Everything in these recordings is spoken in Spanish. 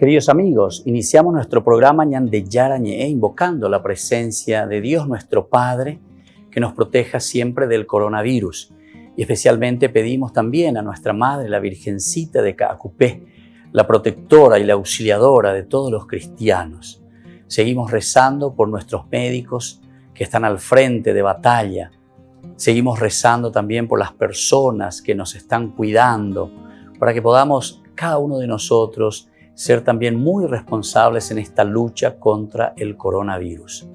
Queridos amigos, iniciamos nuestro programa Ñande Yara Ñe, invocando la presencia de Dios nuestro Padre, que nos proteja siempre del coronavirus. Y especialmente pedimos también a nuestra Madre, la Virgencita de Caacupé, la protectora y la auxiliadora de todos los cristianos. Seguimos rezando por nuestros médicos que están al frente de batalla. Seguimos rezando también por las personas que nos están cuidando, para que podamos, cada uno de nosotros, ser también muy responsables en esta lucha contra el coronavirus.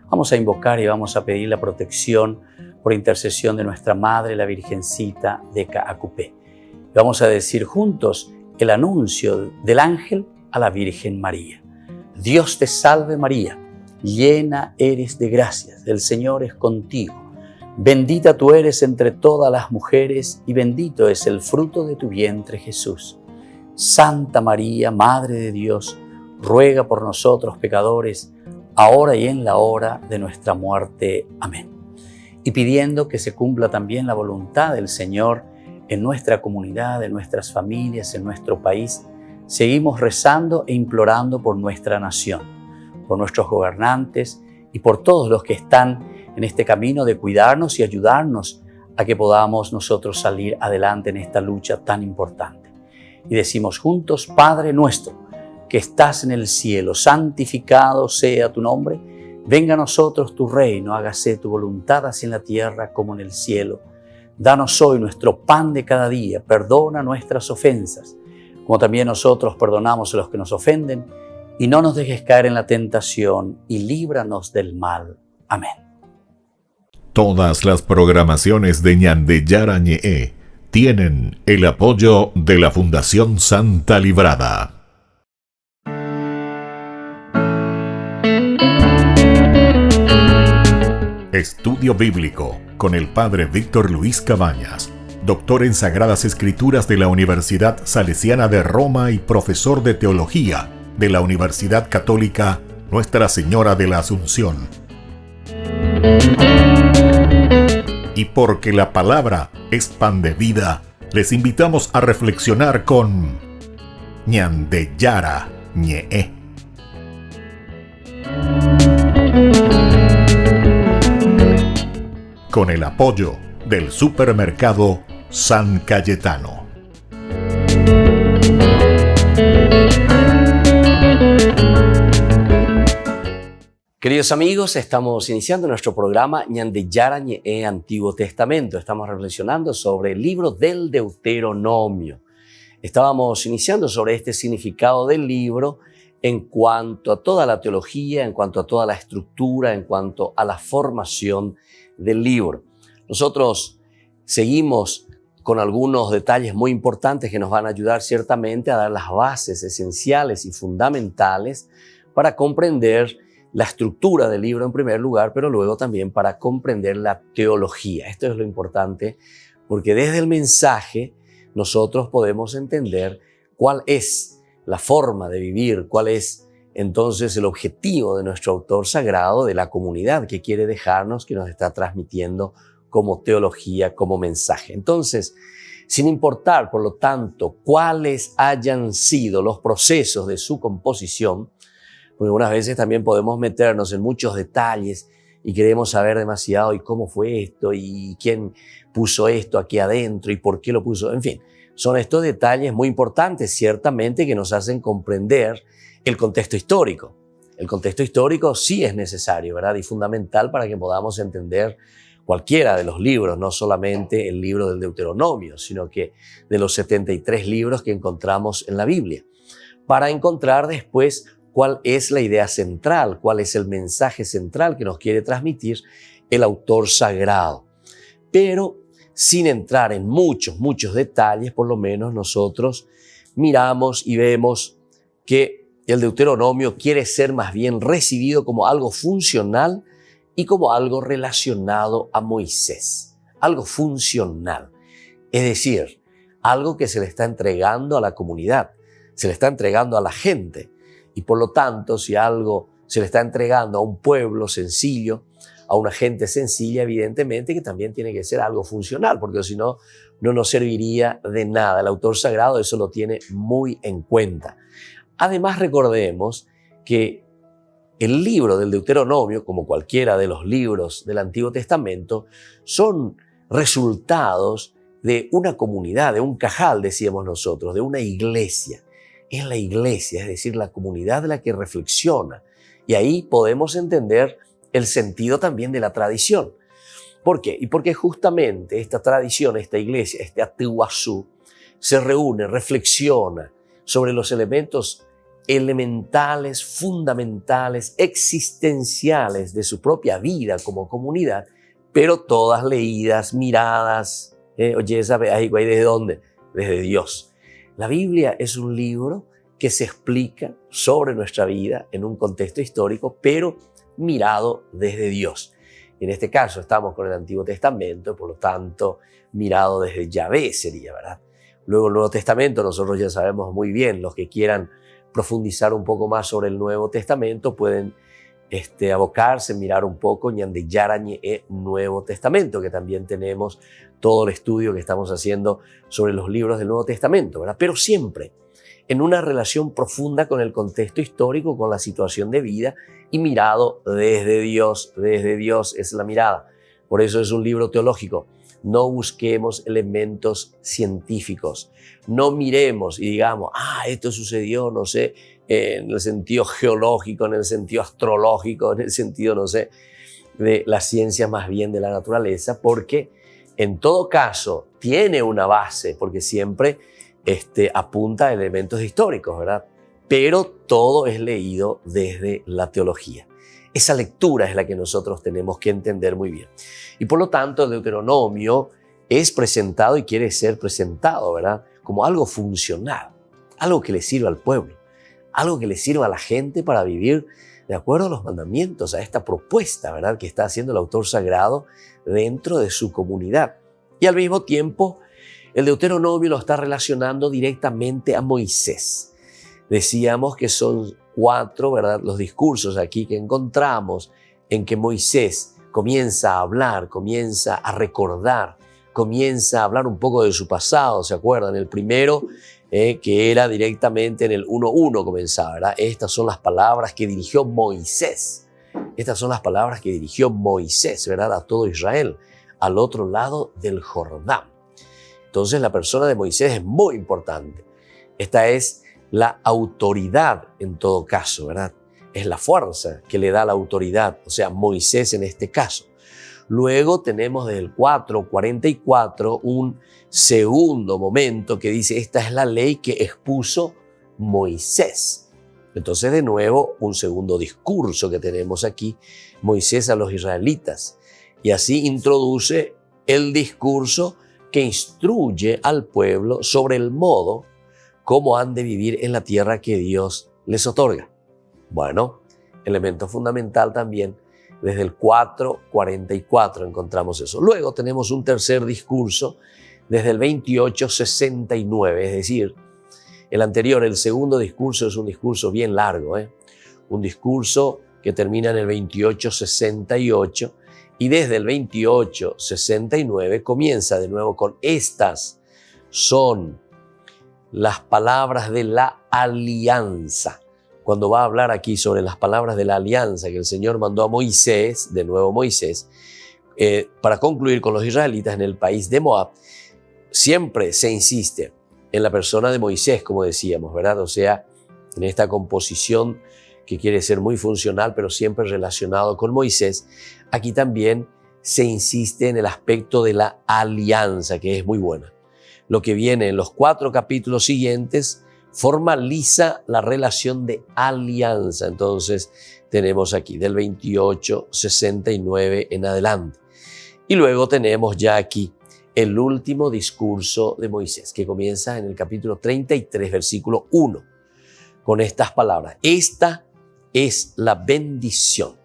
Vamos a invocar y vamos a pedir la protección por intercesión de nuestra Madre, la Virgencita de Caacupé. Vamos a decir juntos el anuncio del ángel a la Virgen María. Dios te salve María, llena eres de gracias, el Señor es contigo. Bendita tú eres entre todas las mujeres y bendito es el fruto de tu vientre Jesús. Santa María, Madre de Dios, ruega por nosotros pecadores, ahora y en la hora de nuestra muerte. Amén. Y pidiendo que se cumpla también la voluntad del Señor en nuestra comunidad, en nuestras familias, en nuestro país, seguimos rezando e implorando por nuestra nación, por nuestros gobernantes y por todos los que están en este camino de cuidarnos y ayudarnos a que podamos nosotros salir adelante en esta lucha tan importante. Y decimos juntos: Padre nuestro, que estás en el cielo, santificado sea tu nombre. Venga a nosotros tu reino, hágase tu voluntad así en la tierra como en el cielo. Danos hoy nuestro pan de cada día, perdona nuestras ofensas, como también nosotros perdonamos a los que nos ofenden, y no nos dejes caer en la tentación, y líbranos del mal. Amén. Todas las programaciones de Ñande Yara Ñe tienen el apoyo de la Fundación Santa Librada. Estudio Bíblico con el Padre Víctor Luis Cabañas, doctor en Sagradas Escrituras de la Universidad Salesiana de Roma y profesor de Teología de la Universidad Católica Nuestra Señora de la Asunción. Y porque la palabra es pan de vida, les invitamos a reflexionar con Ñande Yara Ñe. Con el apoyo del supermercado San Cayetano. Queridos amigos, estamos iniciando nuestro programa Ñande Yara Ñe Antiguo Testamento. Estamos reflexionando sobre el libro del Deuteronomio. Estábamos iniciando sobre este significado del libro en cuanto a toda la teología, en cuanto a toda la estructura, en cuanto a la formación del libro. Nosotros seguimos con algunos detalles muy importantes que nos van a ayudar ciertamente a dar las bases esenciales y fundamentales para comprender la estructura del libro en primer lugar, pero luego también para comprender la teología. Esto es lo importante, porque desde el mensaje nosotros podemos entender cuál es la forma de vivir, cuál es entonces el objetivo de nuestro autor sagrado, de la comunidad que quiere dejarnos, que nos está transmitiendo como teología, como mensaje. Entonces, sin importar, por lo tanto, cuáles hayan sido los procesos de su composición, porque algunas veces también podemos meternos en muchos detalles y queremos saber demasiado y cómo fue esto y quién puso esto aquí adentro y por qué lo puso. En fin, son estos detalles muy importantes, ciertamente, que nos hacen comprender el contexto histórico. El contexto histórico sí es necesario, ¿verdad? Y fundamental para que podamos entender cualquiera de los libros, no solamente el libro del Deuteronomio, sino que de los 73 libros que encontramos en la Biblia, para encontrar después cuál es la idea central, cuál es el mensaje central que nos quiere transmitir el autor sagrado. Pero sin entrar en muchos detalles, por lo menos nosotros miramos y vemos que el Deuteronomio quiere ser más bien recibido como algo funcional y como algo relacionado a Moisés, algo funcional. Es decir, algo que se le está entregando a la comunidad, se le está entregando a la gente. Y por lo tanto, si algo se le está entregando a un pueblo sencillo, a una gente sencilla, evidentemente que también tiene que ser algo funcional, porque si no, no nos serviría de nada. El autor sagrado eso lo tiene muy en cuenta. Además, recordemos que el libro del Deuteronomio, como cualquiera de los libros del Antiguo Testamento, son resultados de una comunidad, de un cajal, decíamos nosotros, de una iglesia. Es la iglesia, es decir, la comunidad de la que reflexiona. Y ahí podemos entender el sentido también de la tradición. ¿Por qué? Y porque justamente esta tradición, esta iglesia, este Atihuazú, se reúne, reflexiona sobre los elementos elementales, fundamentales, existenciales de su propia vida como comunidad, pero todas leídas, miradas, oye, ¿sabe? ¿Desde dónde? Desde Dios. La Biblia es un libro que se explica sobre nuestra vida en un contexto histórico, pero mirado desde Dios. En este caso estamos con el Antiguo Testamento, por lo tanto, mirado desde Yahvé sería, ¿verdad? Luego el Nuevo Testamento, nosotros ya sabemos muy bien, los que quieran profundizar un poco más sobre el Nuevo Testamento pueden abocarse, mirar un poco Ñande Yarañe Nuevo Testamento, que también tenemos todo el estudio que estamos haciendo sobre los libros del Nuevo Testamento, ¿verdad? Pero siempre en una relación profunda con el contexto histórico, con la situación de vida y mirado desde Dios es la mirada. Por eso es un libro teológico. No busquemos elementos científicos. No miremos y digamos, esto sucedió, no sé, en el sentido geológico, en el sentido astrológico, en el sentido, no sé, de la ciencia más bien de la naturaleza, porque en todo caso tiene una base, porque siempre apunta a elementos históricos, ¿verdad? Pero todo es leído desde la teología. Esa lectura es la que nosotros tenemos que entender muy bien. Y por lo tanto, el Deuteronomio es presentado y quiere ser presentado, ¿verdad? Como algo funcional, algo que le sirva al pueblo, algo que le sirva a la gente para vivir de acuerdo a los mandamientos, a esta propuesta, ¿verdad?, que está haciendo el autor sagrado dentro de su comunidad. Y al mismo tiempo, el Deuteronomio lo está relacionando directamente a Moisés. Decíamos que son 4, ¿verdad?, los discursos aquí que encontramos en que Moisés comienza a hablar, comienza a recordar, comienza a hablar un poco de su pasado, ¿se acuerdan? El primero, que era directamente en el 1:1 comenzaba, ¿verdad? Estas son las palabras que dirigió Moisés. Estas son las palabras que dirigió Moisés, ¿verdad?, a todo Israel, al otro lado del Jordán. Entonces la persona de Moisés es muy importante. Esta es la autoridad en todo caso, ¿verdad? Es la fuerza que le da la autoridad, o sea, Moisés en este caso. Luego tenemos desde el 4:44 un segundo momento que dice, esta es la ley que expuso Moisés. Entonces, de nuevo, un segundo discurso que tenemos aquí, Moisés a los israelitas. Y así introduce el discurso que instruye al pueblo sobre el modo cómo han de vivir en la tierra que Dios les otorga. Bueno, elemento fundamental también, desde el 4:44 encontramos eso. Luego tenemos un tercer discurso desde el 28:69, es decir, el anterior, el segundo discurso es un discurso bien largo, un discurso que termina en el 28:68 y desde el 28:69 comienza de nuevo con estas son las palabras de la alianza. Cuando va a hablar aquí sobre las palabras de la alianza que el Señor mandó a Moisés, de nuevo Moisés, para concluir con los israelitas en el país de Moab, siempre se insiste en la persona de Moisés, como decíamos, ¿verdad? O sea, en esta composición que quiere ser muy funcional, pero siempre relacionado con Moisés, aquí también se insiste en el aspecto de la alianza, que es muy buena. Lo que viene en los 4 capítulos siguientes formaliza la relación de alianza. Entonces tenemos aquí del 28:69 en adelante. Y luego tenemos ya aquí el último discurso de Moisés, que comienza en el capítulo 33, versículo 1, con estas palabras. Esta es la bendición.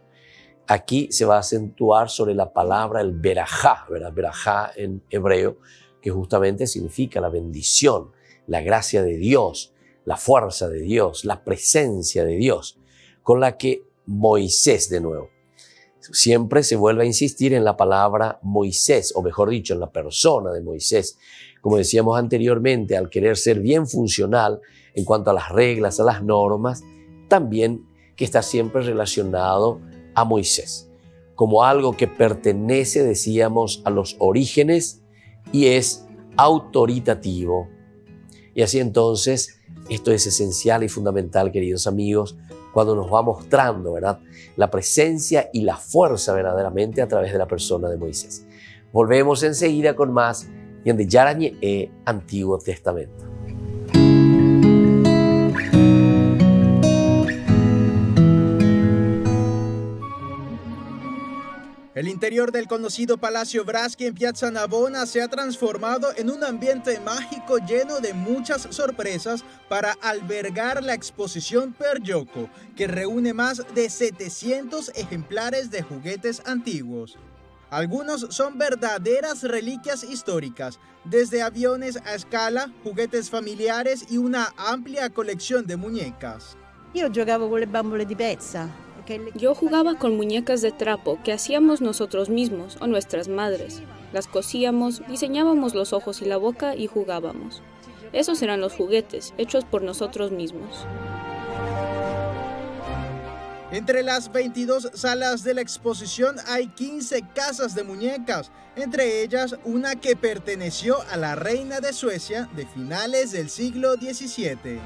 Aquí se va a acentuar sobre la palabra el berajá, ¿verdad? Berajá en hebreo, que justamente significa la bendición, la gracia de Dios, la fuerza de Dios, la presencia de Dios, con la que Moisés, de nuevo, Siempre se vuelve a insistir en la palabra Moisés, o mejor dicho, en la persona de Moisés. Como decíamos anteriormente, al querer ser bien funcional en cuanto a las reglas, a las normas, también que está siempre relacionado a Moisés, como algo que pertenece, decíamos, a los orígenes y es autoritativo. Y así entonces, esto es esencial y fundamental, queridos amigos, cuando nos va mostrando, ¿verdad?, la presencia y la fuerza verdaderamente a través de la persona de Moisés. Volvemos enseguida con más Ñande Yarañe Antiguo Testamento. El interior del conocido Palacio Braschi en Piazza Navona se ha transformado en un ambiente mágico lleno de muchas sorpresas para albergar la exposición Per Gioco, que reúne más de 700 ejemplares de juguetes antiguos. Algunos son verdaderas reliquias históricas, desde aviones a escala, juguetes familiares y una amplia colección de muñecas. Yo jugaba con las bambole di pezza. Yo jugaba con muñecas de trapo que hacíamos nosotros mismos o nuestras madres. Las cosíamos, diseñábamos los ojos y la boca y jugábamos. Esos eran los juguetes, hechos por nosotros mismos. Entre las 22 salas de la exposición hay 15 casas de muñecas, entre ellas una que perteneció a la reina de Suecia de finales del siglo XVII.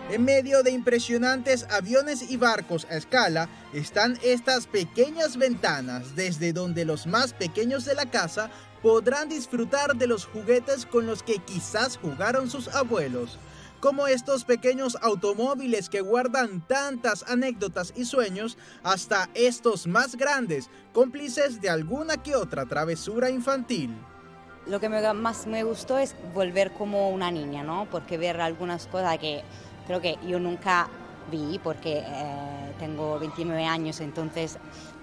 En medio de impresionantes aviones y barcos a escala están estas pequeñas ventanas desde donde los más pequeños de la casa podrán disfrutar de los juguetes con los que quizás jugaron sus abuelos, como estos pequeños automóviles que guardan tantas anécdotas y sueños, hasta estos más grandes, cómplices de alguna que otra travesura infantil. Lo que más me gustó es volver como una niña, ¿no? Porque ver algunas cosas que creo que yo nunca vi, porque tengo 29 años, entonces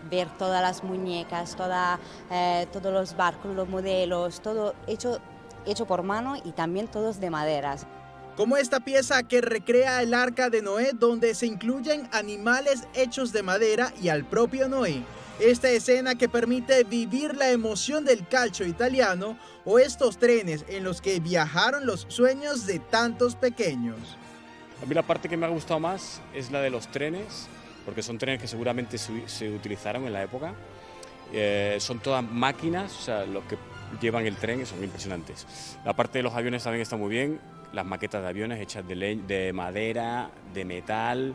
ver todas las muñecas, todos los barcos, los modelos, todo hecho por mano y también todos de maderas. Como esta pieza que recrea el Arca de Noé, donde se incluyen animales hechos de madera y al propio Noé. Esta escena que permite vivir la emoción del calcio italiano, o estos trenes en los que viajaron los sueños de tantos pequeños. A mí la parte que me ha gustado más es la de los trenes, porque son trenes que seguramente se utilizaron en la época. Son todas máquinas, o sea, los que llevan el tren son impresionantes. La parte de los aviones también está muy bien, las maquetas de aviones hechas de madera, de metal.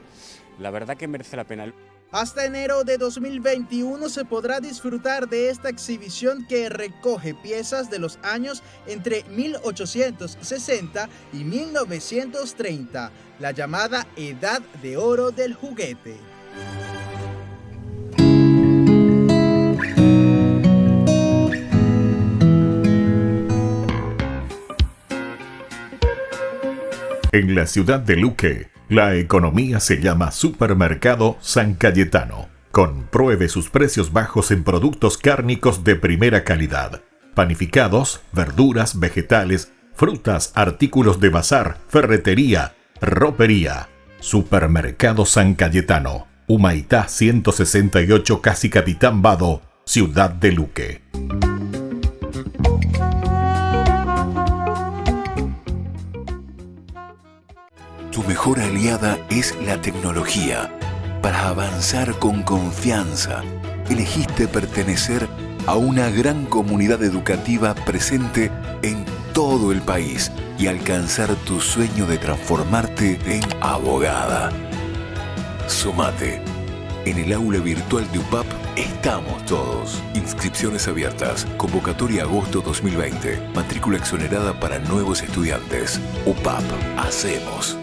La verdad que merece la pena. Hasta enero de 2021 se podrá disfrutar de esta exhibición que recoge piezas de los años entre 1860 y 1930, la llamada Edad de Oro del Juguete. En la ciudad de Luque, la economía se llama Supermercado San Cayetano. Compruebe sus precios bajos en productos cárnicos de primera calidad. Panificados, verduras, vegetales, frutas, artículos de bazar, ferretería, ropería. Supermercado San Cayetano. Humaitá 168, Casi Capitán Vado, Ciudad de Luque. Tu mejor aliada es la tecnología. Para avanzar con confianza, elegiste pertenecer a una gran comunidad educativa presente en todo el país y alcanzar tu sueño de transformarte en abogada. Sumate. En el aula virtual de UPAP estamos todos. Inscripciones abiertas. Convocatoria agosto 2020. Matrícula exonerada para nuevos estudiantes. UPAP. Hacemos.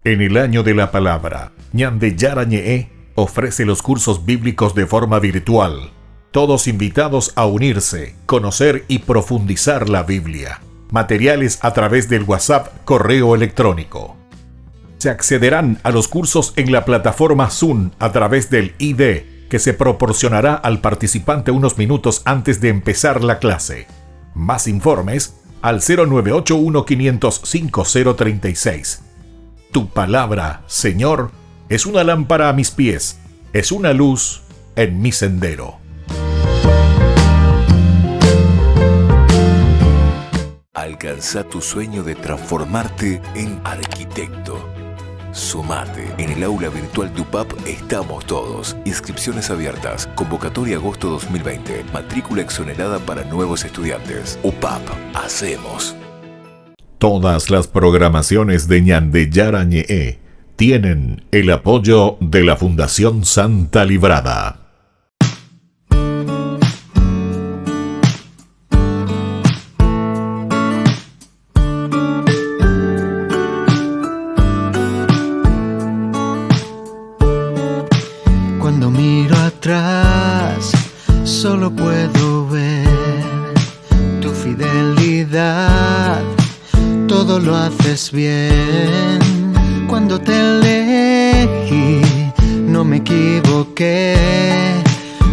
En el año de la palabra, Ñande Yarañe ofrece los cursos bíblicos de forma virtual. Todos invitados a unirse, conocer y profundizar la Biblia. Materiales a través del WhatsApp, correo electrónico. Se accederán a los cursos en la plataforma Zoom a través del ID, que se proporcionará al participante unos minutos antes de empezar la clase. Más informes al 0981 500 5036. Tu palabra, Señor, Es una lámpara a mis pies, es una luz en mi sendero. Alcanza tu sueño de transformarte en arquitecto. Sumate. En el aula virtual de UPAP estamos todos. Inscripciones abiertas. Convocatoria agosto 2020. Matrícula exonerada para nuevos estudiantes. UPAP. Hacemos. Todas las programaciones de Ñande Yarañe tienen el apoyo de la Fundación Santa Librada. Cuando miro atrás, solo puedo ver tu fidelidad. Todo lo haces bien. Cuando te elegí, no me equivoqué.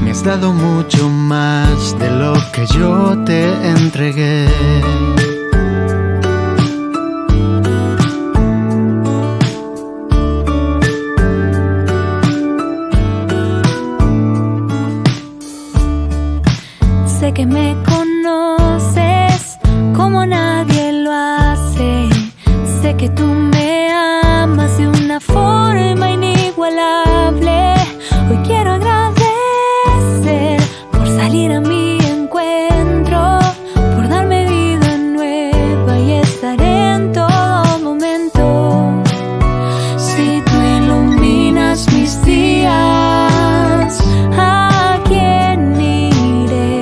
Me has dado mucho más de lo que yo te entregué. Sé que me conoces como nadie lo hace. Sé que tú me amas de una forma inigualable. Hoy quiero agradecer por salir a mi encuentro, por darme vida nueva y estar en todo momento. Si tú iluminas mis días, ¿a quién iré?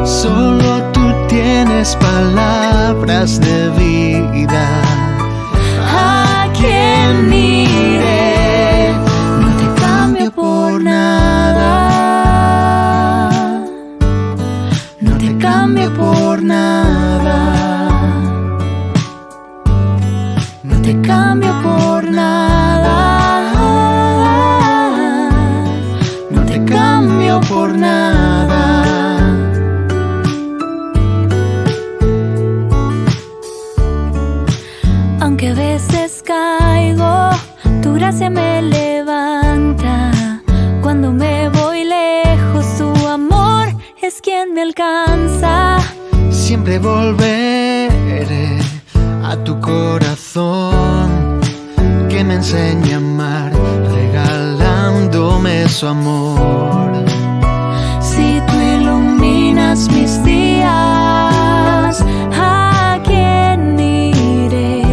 Solo tú tienes palabras de vida. ¿A quién iré? No te cambio por nada. No te cambio por nada. No te cambio por nada. No te cambio por nada. Aunque a veces caigo, tu gracia me levanta. Cuando me voy lejos, tu amor es quien me alcanza. Siempre volveré a tu corazón, que me enseña a amar, regalándome su amor. Si tú iluminas mis días, ¿a quién iré?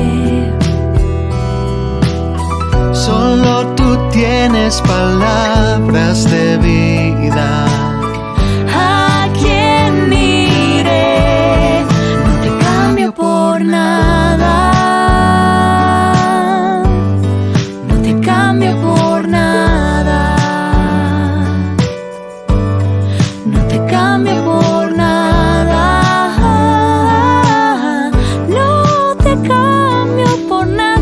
Solo tú tienes palabras de vida. ¿A quién iré? No te cambio por nada. No te cambio por nada. No te cambio por nada. No te cambio por nada.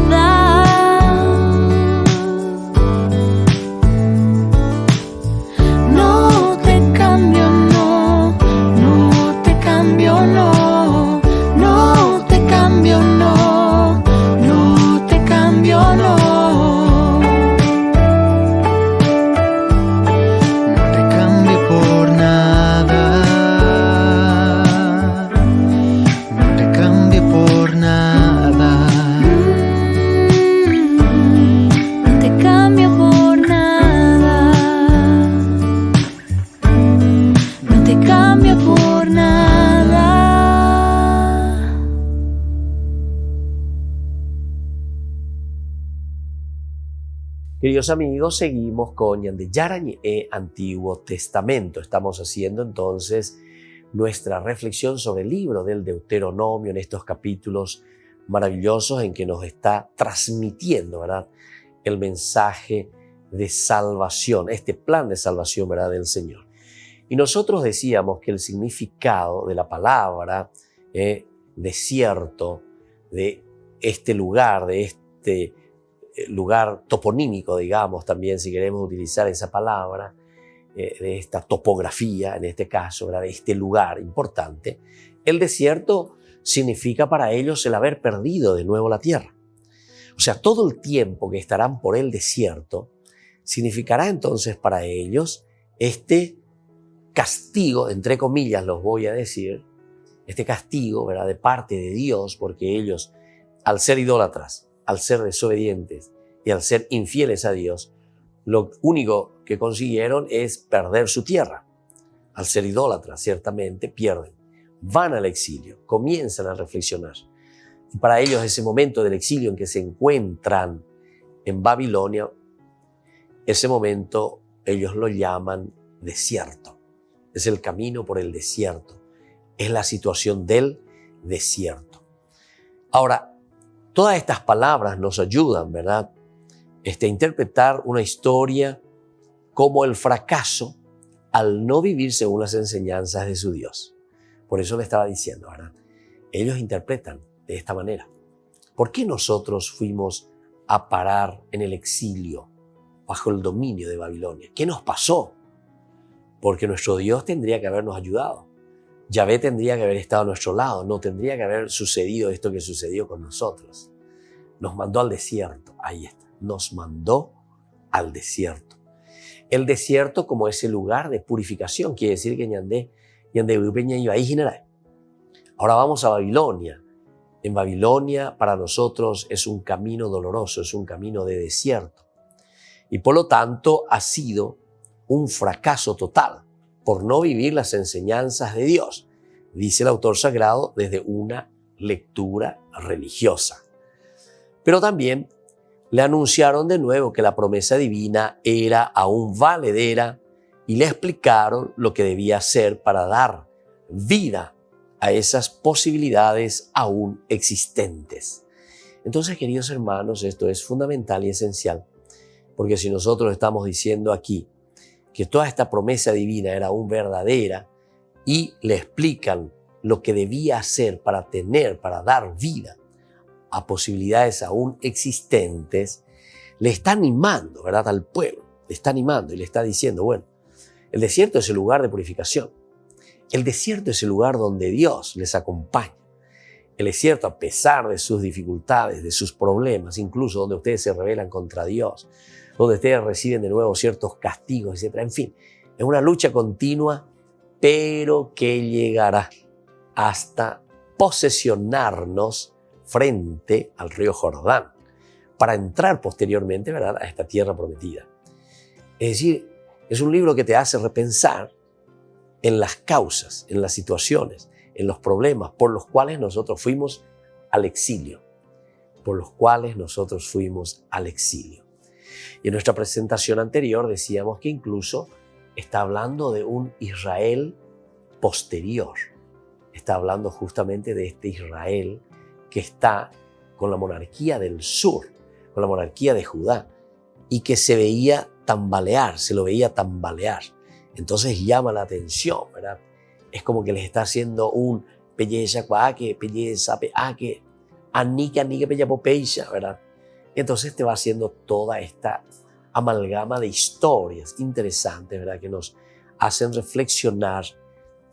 No te cambio, no. No te cambio, no. No te cambio, no. No te cambio, no. No te cambio por nada. No te cambio por nada. No te cambio por nada. No te cambio por nada. Queridos amigos, seguimos con Ñande Yarañe Antiguo Testamento. Estamos haciendo entonces nuestra reflexión sobre el libro del Deuteronomio en estos capítulos maravillosos en que nos está transmitiendo, ¿verdad?, el mensaje de salvación, este plan de salvación, ¿verdad?, del Señor. Y nosotros decíamos que el significado de la palabra desierto, de este lugar, de este lugar toponímico, digamos, también si queremos utilizar esa palabra, de esta topografía, en este caso, ¿verdad?, de este lugar importante, el desierto significa para ellos el haber perdido de nuevo la tierra. O sea, todo el tiempo que estarán por el desierto significará entonces para ellos este castigo, entre comillas los voy a decir, este castigo, ¿verdad?, de parte de Dios, porque ellos, al ser idólatras, al ser desobedientes y al ser infieles a Dios, lo único que consiguieron es perder su tierra. Al ser idólatras, ciertamente pierden. Van al exilio, comienzan a reflexionar. Y para ellos ese momento del exilio en que se encuentran en Babilonia, ese momento ellos lo llaman desierto. Es el camino por el desierto. Es la situación del desierto. Ahora, todas estas palabras nos ayudan, ¿verdad?, a interpretar una historia como el fracaso al no vivir según las enseñanzas de su Dios. Por eso le estaba diciendo, ¿verdad? Ellos interpretan de esta manera. ¿Por qué nosotros fuimos a parar en el exilio bajo el dominio de Babilonia? ¿Qué nos pasó? Porque nuestro Dios tendría que habernos ayudado. Yahvé tendría que haber estado a nuestro lado. No tendría que haber sucedido esto que sucedió con nosotros. Nos mandó al desierto. Ahí está. Nos mandó al desierto. El desierto como ese lugar de purificación. Quiere decir que ahora vamos a Babilonia. En Babilonia para nosotros es un camino doloroso, es un camino de desierto. Y por lo tanto ha sido un fracaso total por no vivir las enseñanzas de Dios, dice el autor sagrado desde una lectura religiosa. Pero también le anunciaron de nuevo que la promesa divina era aún valedera y le explicaron lo que debía hacer para dar vida a esas posibilidades aún existentes. Entonces, queridos hermanos, esto es fundamental y esencial, porque si nosotros estamos diciendo aquí que toda esta promesa divina era aún verdadera y le explican lo que debía hacer para dar vida a posibilidades aún existentes, le está animando, ¿verdad?, al pueblo, le está animando y le está diciendo, bueno, el desierto es el lugar de purificación. El desierto es el lugar donde Dios les acompaña. El desierto, a pesar de sus dificultades, de sus problemas, incluso donde ustedes se rebelan contra Dios, donde ustedes reciben de nuevo ciertos castigos, etc. En fin, es una lucha continua, pero que llegará hasta posesionarnos frente al río Jordán, para entrar posteriormente, ¿verdad?, a esta tierra prometida. Es decir, es un libro que te hace repensar en las causas, en las situaciones, en los problemas por los cuales nosotros fuimos al exilio. Y en nuestra presentación anterior decíamos que incluso está hablando de un Israel posterior. Está hablando justamente de este Israel que está con la monarquía del sur, con la monarquía de Judá, y que se lo veía tambalear. Entonces llama la atención, ¿verdad? Es como que les está haciendo un ¿verdad? Y entonces te va haciendo toda esta amalgama de historias interesantes, ¿verdad?, que nos hacen reflexionar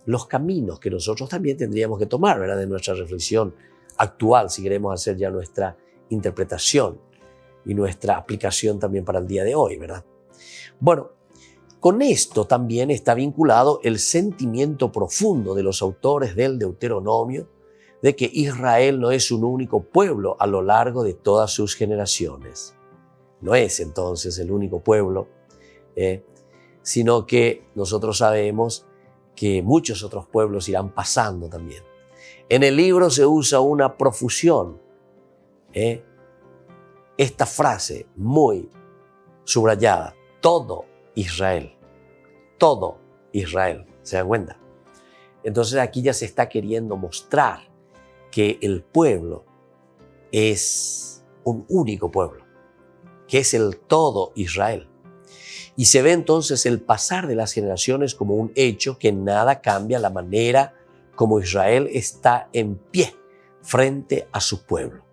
los caminos que nosotros también tendríamos que tomar, ¿verdad?, de nuestra reflexión actual, si queremos hacer ya nuestra interpretación y nuestra aplicación también para el día de hoy, ¿verdad? Bueno, con esto también está vinculado el sentimiento profundo de los autores del Deuteronomio de que Israel no es un único pueblo a lo largo de todas sus generaciones. No es entonces el único pueblo, sino que nosotros sabemos que muchos otros pueblos irán pasando también. En el libro se usa una profusión. Esta frase muy subrayada, todo Israel, ¿se dan cuenta? Entonces aquí ya se está queriendo mostrar que el pueblo es un único pueblo, que es el todo Israel. Y se ve entonces el pasar de las generaciones como un hecho que nada cambia la manera como Israel está en pie frente a su pueblo.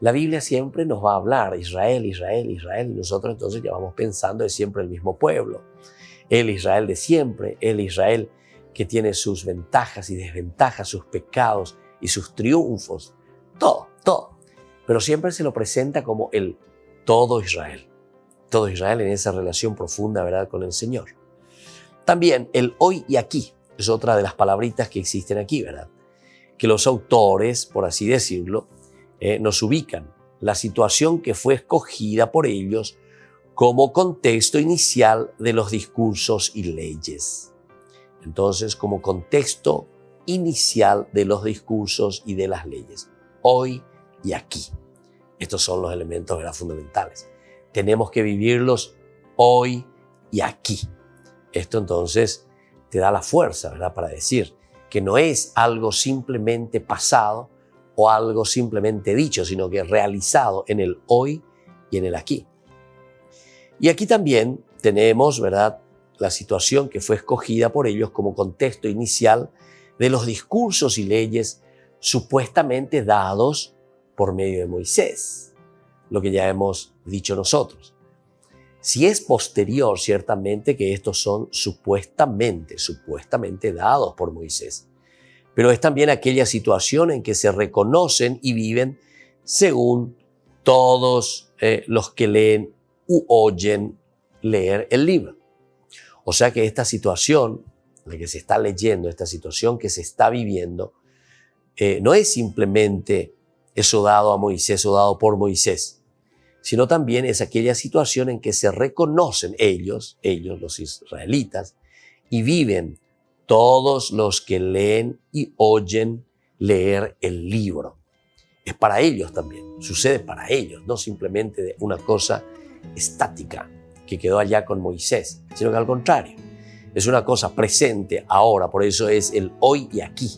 La Biblia siempre nos va a hablar Israel, Israel, Israel, y nosotros entonces ya vamos pensando es siempre el mismo pueblo. El Israel de siempre, el Israel que tiene sus ventajas y desventajas, sus pecados y sus triunfos, todo. pero siempre se lo presenta como el todo Israel. Todo Israel en esa relación profunda, ¿verdad?, con el Señor. También el hoy y aquí es otra de las palabritas que existen aquí, ¿verdad? Que los autores, por así decirlo, nos ubican la situación que fue escogida por ellos como contexto inicial de los discursos y leyes. Entonces, como contexto inicial de los discursos y de las leyes. Hoy y aquí. Estos son los elementos, ¿verdad?, fundamentales. Tenemos que vivirlos hoy y aquí. Esto entonces te da la fuerza, ¿verdad?, para decir que no es algo simplemente pasado o algo simplemente dicho, sino que realizado en el hoy y en el aquí. Y aquí también tenemos, ¿verdad?, la situación que fue escogida por ellos como contexto inicial de los discursos y leyes supuestamente dados por medio de Moisés, lo que ya hemos dicho nosotros. Si es posterior, ciertamente que estos son supuestamente dados por Moisés, pero es también aquella situación en que se reconocen y viven según todos los que leen u oyen leer el libro. O sea que esta situación, la que se está leyendo, esta situación que se está viviendo, no es simplemente eso dado a Moisés o dado por Moisés, sino también es aquella situación en que se reconocen ellos, los israelitas, y viven todos los que leen y oyen leer el libro. Es para ellos también, sucede para ellos, no simplemente de una cosa estática que quedó allá con Moisés, sino que al contrario, es una cosa presente ahora, por eso es el hoy y aquí,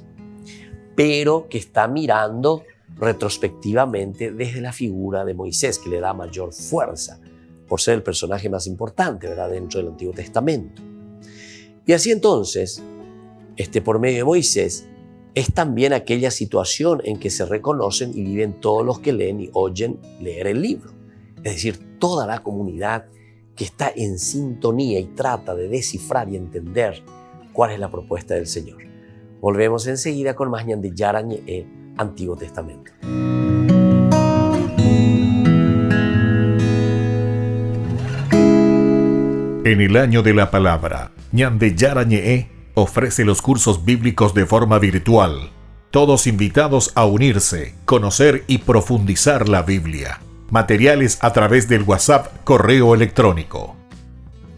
pero que está mirando retrospectivamente desde la figura de Moisés, que le da mayor fuerza por ser el personaje más importante, ¿verdad?, dentro del Antiguo Testamento. Y así entonces, por medio de Moisés, es también aquella situación en que se reconocen y viven todos los que leen y oyen leer el libro. Es decir, toda la comunidad que está en sintonía y trata de descifrar y entender cuál es la propuesta del Señor. Volvemos enseguida con más Ñande Yarañe Antiguo Testamento. En el año de la palabra, Ñande Yarañe ofrece los cursos bíblicos de forma virtual. Todos invitados a unirse, conocer y profundizar la Biblia. Materiales a través del WhatsApp, correo electrónico.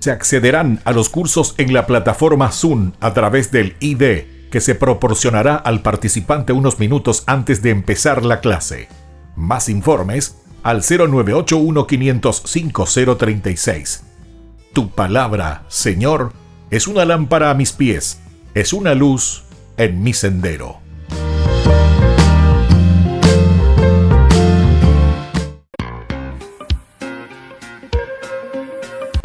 Se accederán a los cursos en la plataforma Zoom a través del ID, que se proporcionará al participante unos minutos antes de empezar la clase. Más informes al 0981-500-5036. Tu palabra, Señor, es una lámpara a mis pies, es una luz en mi sendero.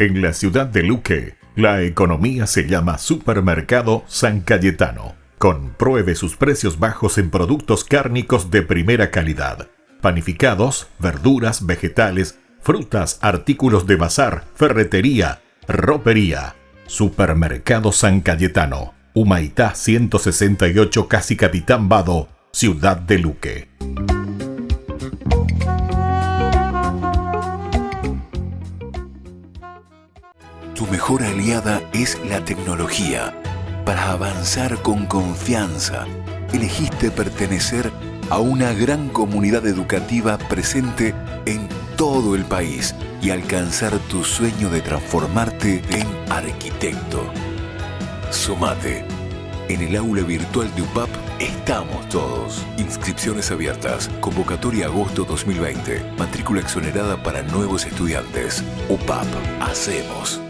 En la ciudad de Luque, la economía se llama Supermercado San Cayetano. Compruebe sus precios bajos en productos cárnicos de primera calidad. Panificados, verduras, vegetales, frutas, artículos de bazar, ferretería, ropería. Supermercado San Cayetano, Humaitá 168, Casi Capitán Vado, ciudad de Luque. Tu mejor aliada es la tecnología. Para avanzar con confianza, elegiste pertenecer a una gran comunidad educativa presente en todo el país y alcanzar tu sueño de transformarte en arquitecto. Sumate. En el aula virtual de UPAP estamos todos. Inscripciones abiertas. Convocatoria agosto 2020. Matrícula exonerada para nuevos estudiantes. UPAP. Hacemos.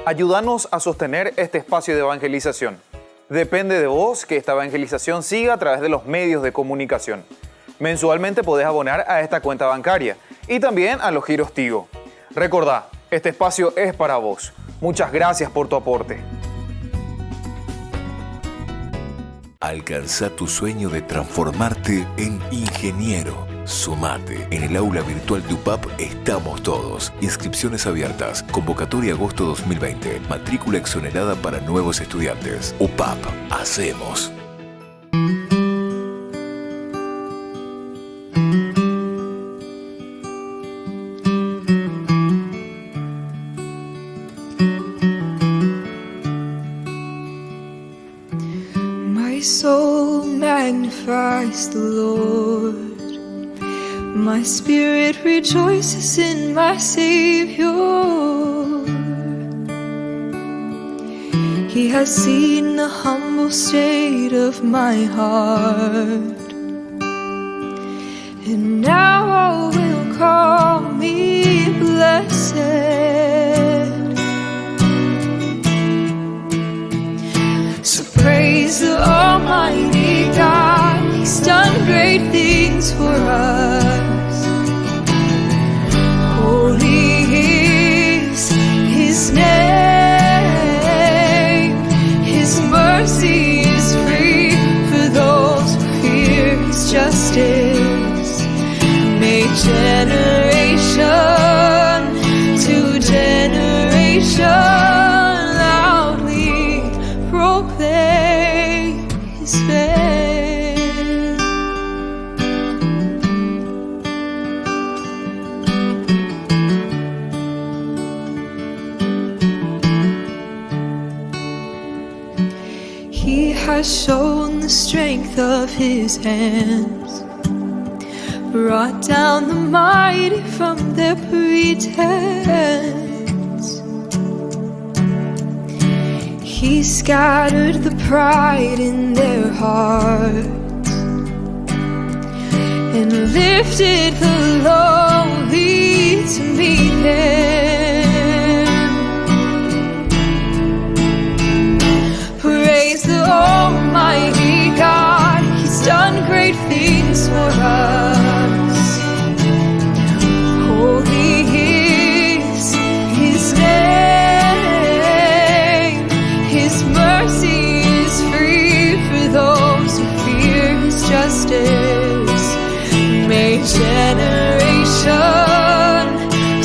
Ayúdanos a sostener este espacio de evangelización. Depende de vos que esta evangelización siga a través de los medios de comunicación. Mensualmente podés abonar a esta cuenta bancaria y también a los giros Tigo. Recordá, este espacio es para vos. Muchas gracias por tu aporte. Alcanza tu sueño de transformarte en ingeniero. Sumate. En el aula virtual de UPAP estamos todos. Inscripciones abiertas. Convocatoria agosto 2020. Matrícula exonerada para nuevos estudiantes. UPAP. Hacemos. My soul magnifies the Lord. My spirit rejoices in my Savior. He has seen the humble state of my heart, and now all will call me blessed. So praise the Almighty God, He's done great things for us. Holy is His name, His mercy is free for those who fear His justice. May generation to generation loudly proclaim His fame. He has shown the strength of His hands, brought down the mighty from their pretense. He scattered the pride in their hearts and lifted the lowly to meet Him. Praise the Almighty God, He's done great things for us. Holy is His name, His mercy is free for those who fear His justice. May generation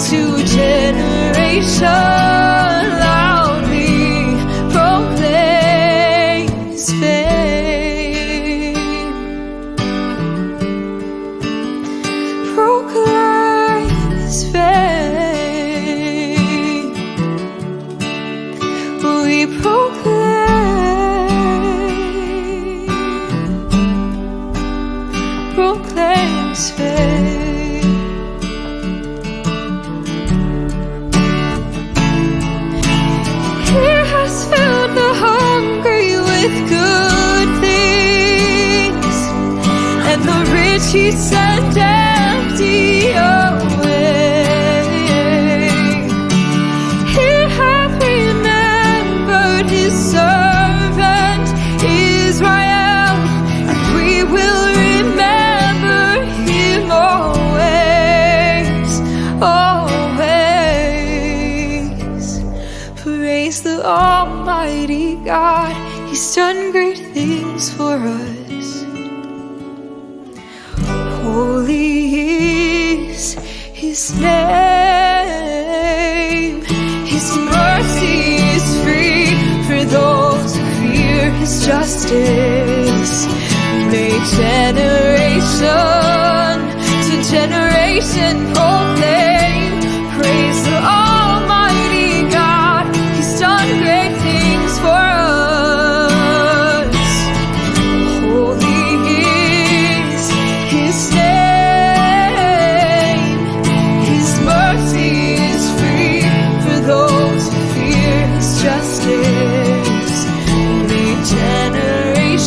to generation loudly proclaim His fame. Proclaim His fame. We proclaim His fame. He has filled the hungry with good things, and the rich He sent empty away. He hath remembered His servant Israel, and we will remember Him always, always. Praise the Almighty God, He's done great things for us. Holy is His name, His mercy is free for those who fear His justice. May generation to generation proclaim. Praise the Almighty God, He's done great things for us. Holy is His name, His mercy is free for those who fear His justice. May generation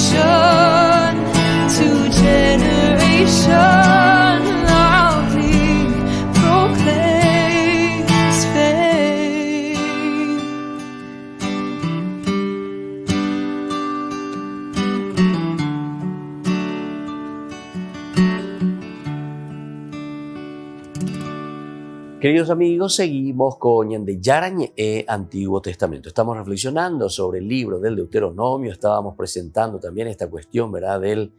Queridos amigos, seguimos con Ñande Yarañe Antiguo Testamento. Estamos reflexionando sobre el libro del Deuteronomio. Estábamos presentando también esta cuestión, ¿verdad?, del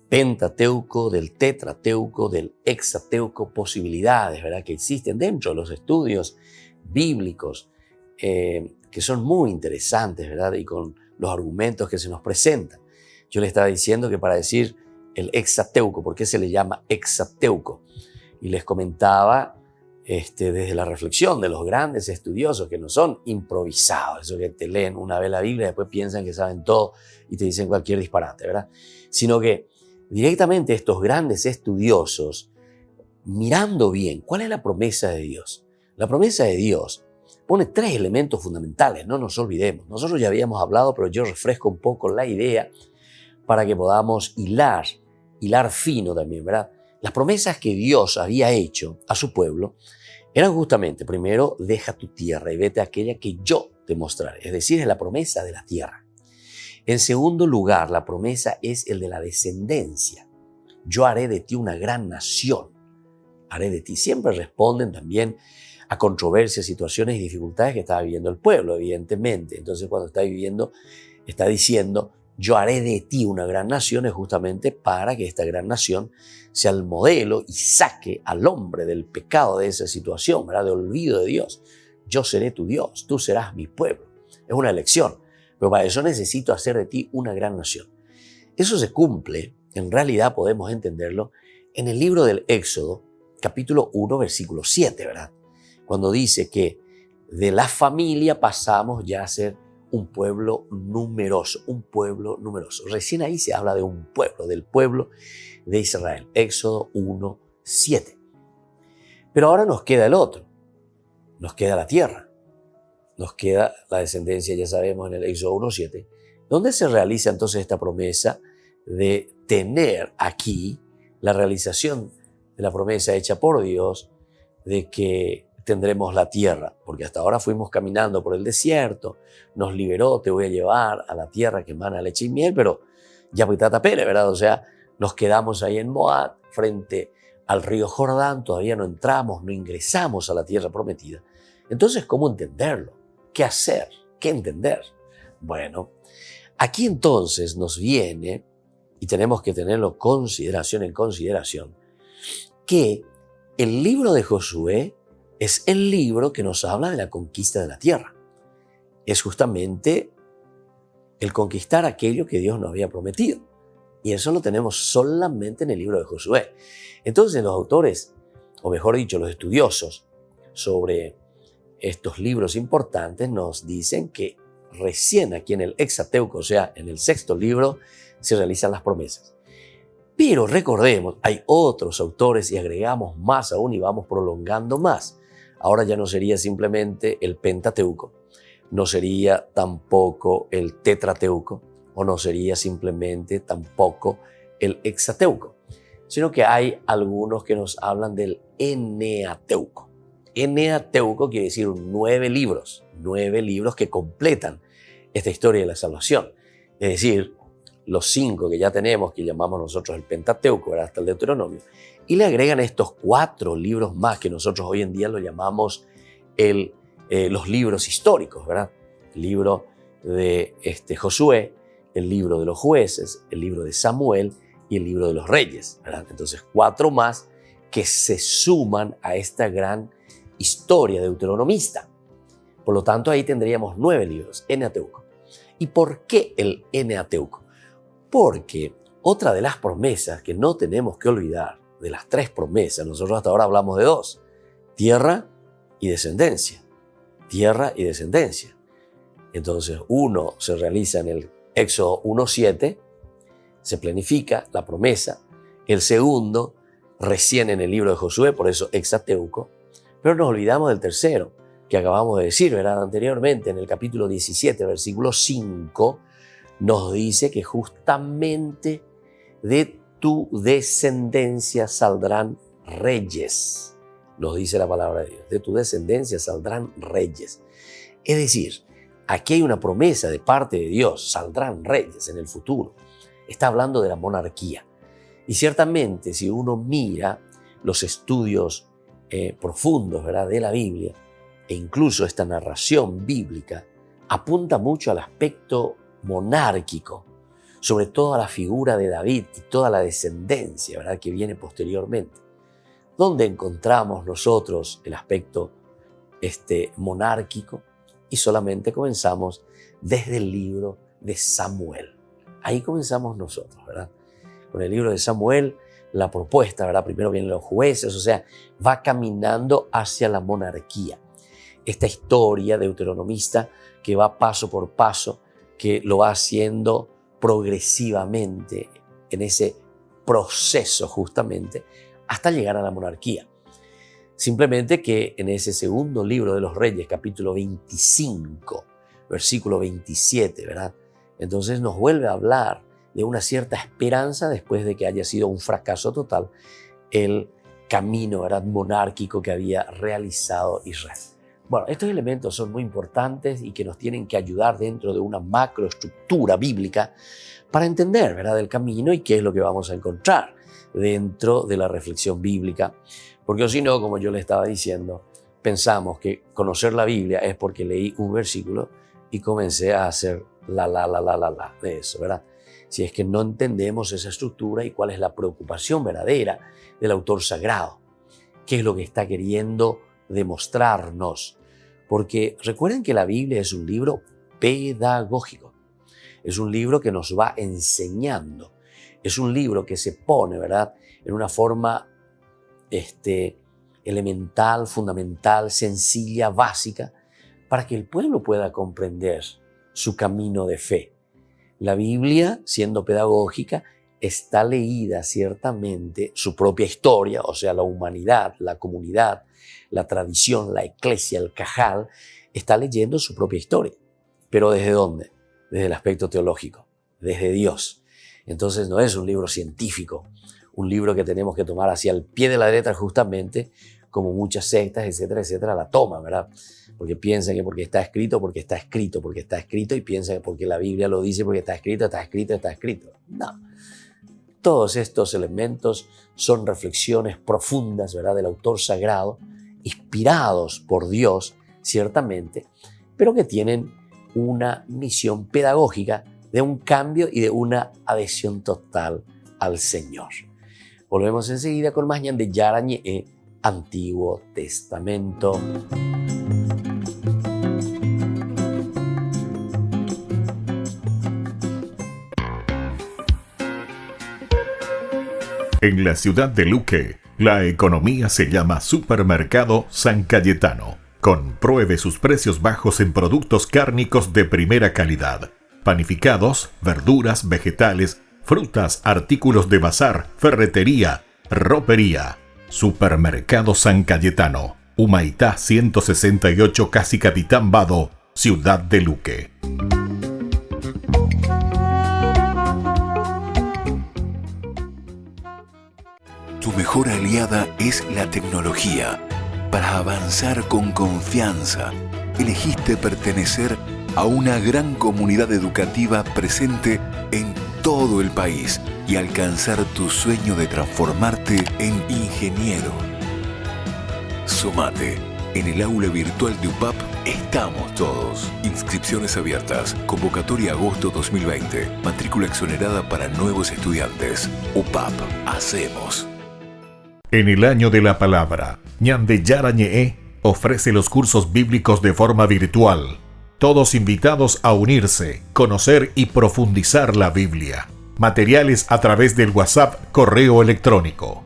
Pentateuco, del Tetrateuco, del Hexateuco, posibilidades, ¿verdad?, que existen dentro de los estudios bíblicos, que son muy interesantes, ¿verdad?, y con los argumentos que se nos presentan. Yo le estaba diciendo que para decir el Hexateuco, ¿por qué se le llama Hexateuco? Y les comentaba desde la reflexión de los grandes estudiosos que no son improvisados, eso que te leen una vez la Biblia y después piensan que saben todo y te dicen cualquier disparate, ¿verdad? Sino que directamente estos grandes estudiosos, mirando bien, ¿cuál es la promesa de Dios? La promesa de Dios pone 3 elementos fundamentales, no nos olvidemos. Nosotros ya habíamos hablado, pero yo refresco un poco la idea para que podamos hilar fino también, ¿verdad? Las promesas que Dios había hecho a su pueblo eran justamente, primero, deja tu tierra y vete a aquella que yo te mostraré. Es decir, es la promesa de la tierra. En segundo lugar, la promesa es el de la descendencia. Yo haré de ti una gran nación. Haré de ti. Siempre responden también a controversias, situaciones y dificultades que estaba viviendo el pueblo, evidentemente. Entonces, cuando está diciendo, yo haré de ti una gran nación, es justamente para que esta gran nación sea el modelo y saque al hombre del pecado de esa situación, ¿verdad?, de olvido de Dios. Yo seré tu Dios, tú serás mi pueblo. Es una elección, pero para eso necesito hacer de ti una gran nación. Eso se cumple, en realidad podemos entenderlo, en el libro del Éxodo, capítulo 1, versículo 7, ¿verdad? Cuando dice que de la familia pasamos ya a ser un pueblo numeroso, un pueblo numeroso. Recién ahí se habla de un pueblo, del pueblo de Israel. Éxodo 1, 7. Pero ahora nos queda el otro, nos queda la tierra, nos queda la descendencia, ya sabemos, en el Éxodo 1, 7, donde se realiza entonces esta promesa de tener aquí la realización de la promesa hecha por Dios de que tendremos la tierra, porque hasta ahora fuimos caminando por el desierto, nos liberó, te voy a llevar a la tierra que emana leche y miel, pero ya pitata pere, ¿verdad? O sea, nos quedamos ahí en Moab, frente al río Jordán, todavía no entramos, no ingresamos a la tierra prometida. Entonces, ¿cómo entenderlo? ¿Qué hacer? ¿Qué entender? Bueno, aquí entonces nos viene, y tenemos que tenerlo en consideración, que el libro de Josué es el libro que nos habla de la conquista de la tierra. Es justamente el conquistar aquello que Dios nos había prometido. Y eso lo tenemos solamente en el libro de Josué. Entonces los autores, o mejor dicho, los estudiosos sobre estos libros importantes nos dicen que recién aquí en el Hexateuco, o sea, en el 6º libro, se realizan las promesas. Pero recordemos, hay otros autores y agregamos más aún y vamos prolongando más. Ahora ya no sería simplemente el Pentateuco, no sería tampoco el Tetrateuco, o no sería simplemente tampoco el Hexateuco, sino que hay algunos que nos hablan del Eneateuco. Eneateuco quiere decir 9 libros que completan esta historia de la salvación. Es decir, los 5 que ya tenemos, que llamamos nosotros el Pentateuco, hasta el Deuteronomio, y le agregan estos 4 libros más que nosotros hoy en día lo llamamos los libros históricos, ¿verdad? El libro de Josué, el libro de los jueces, el libro de Samuel y el libro de los reyes, ¿verdad? Entonces 4 más que se suman a esta gran historia deuteronomista. Por lo tanto, ahí tendríamos 9 libros, Eneateuco. ¿Y por qué el Eneateuco? Porque otra de las promesas que no tenemos que olvidar, de las 3 promesas, nosotros hasta ahora hablamos de 2, tierra y descendencia. Tierra y descendencia. Entonces, uno se realiza en el Éxodo 1:7, se planifica la promesa. El segundo, recién en el libro de Josué, por eso Hexateuco. Pero nos olvidamos del tercero, que acabamos de decir, ¿verdad? Anteriormente, en el capítulo 17, versículo 5, nos dice que justamente de tu descendencia saldrán reyes. Nos dice la palabra de Dios. De tu descendencia saldrán reyes. Es decir, aquí hay una promesa de parte de Dios. Saldrán reyes en el futuro. Está hablando de la monarquía. Y ciertamente, si uno mira los estudios profundos, ¿verdad?, de la Biblia, e incluso esta narración bíblica apunta mucho al aspecto monárquico, sobre todo a la figura de David y toda la descendencia, ¿verdad?, que viene posteriormente. ¿Dónde encontramos nosotros el aspecto monárquico? Y solamente comenzamos desde el libro de Samuel. Ahí comenzamos nosotros, ¿verdad? Con el libro de Samuel, la propuesta, ¿verdad? Primero vienen los jueces, o sea, va caminando hacia la monarquía. Esta historia deuteronomista que va paso por paso, que lo va haciendo progresivamente en ese proceso justamente hasta llegar a la monarquía. Simplemente que en ese segundo libro de los Reyes, capítulo 25, versículo 27, ¿verdad? Entonces nos vuelve a hablar de una cierta esperanza después de que haya sido un fracaso total el camino, ¿verdad?, monárquico que había realizado Israel. Bueno, estos elementos son muy importantes y que nos tienen que ayudar dentro de una macroestructura bíblica para entender, ¿verdad?, el camino y qué es lo que vamos a encontrar dentro de la reflexión bíblica. Porque si no, como yo le estaba diciendo, pensamos que conocer la Biblia es porque leí un versículo y comencé a hacer la de eso, ¿verdad? Si es que no entendemos esa estructura y cuál es la preocupación verdadera del autor sagrado, qué es lo que está queriendo demostrarnos. Porque recuerden que la Biblia es un libro pedagógico, es un libro que nos va enseñando, es un libro que se pone, ¿verdad?, en una forma elemental, fundamental, sencilla, básica, para que el pueblo pueda comprender su camino de fe. La Biblia, siendo pedagógica, está leída ciertamente su propia historia, o sea, la humanidad, la comunidad, la tradición, la iglesia, el cajal, está leyendo su propia historia. ¿Pero desde dónde? Desde el aspecto teológico, desde Dios. Entonces no es un libro científico, un libro que tenemos que tomar hacia el pie de la letra justamente, como muchas sectas, etcétera, etcétera, la toman, ¿verdad? Porque piensan que porque está escrito, y piensan que porque la Biblia lo dice, porque está escrito. No. Todos estos elementos son reflexiones profundas, ¿verdad?, del autor sagrado, inspirados por Dios, ciertamente, pero que tienen una misión pedagógica de un cambio y de una adhesión total al Señor. Volvemos enseguida con más Ñande Yarañe, Antiguo Testamento. En la ciudad de Luque, la economía se llama Supermercado San Cayetano. Compruebe sus precios bajos en productos cárnicos de primera calidad. Panificados, verduras, vegetales, frutas, artículos de bazar, ferretería, ropería. Supermercado San Cayetano, Humaitá 168, Casi Capitán Vado, Ciudad de Luque. Tu mejor aliada es la tecnología. Para avanzar con confianza, elegiste pertenecer a una gran comunidad educativa presente en todo el país y alcanzar tu sueño de transformarte en ingeniero. Sumate. En el aula virtual de UPAP estamos todos. Inscripciones abiertas. Convocatoria agosto 2020. Matrícula exonerada para nuevos estudiantes. UPAP. Hacemos. En el año de la palabra, Ñande Yarañe ofrece los cursos bíblicos de forma virtual. Todos invitados a unirse, conocer y profundizar la Biblia. Materiales a través del WhatsApp, correo electrónico.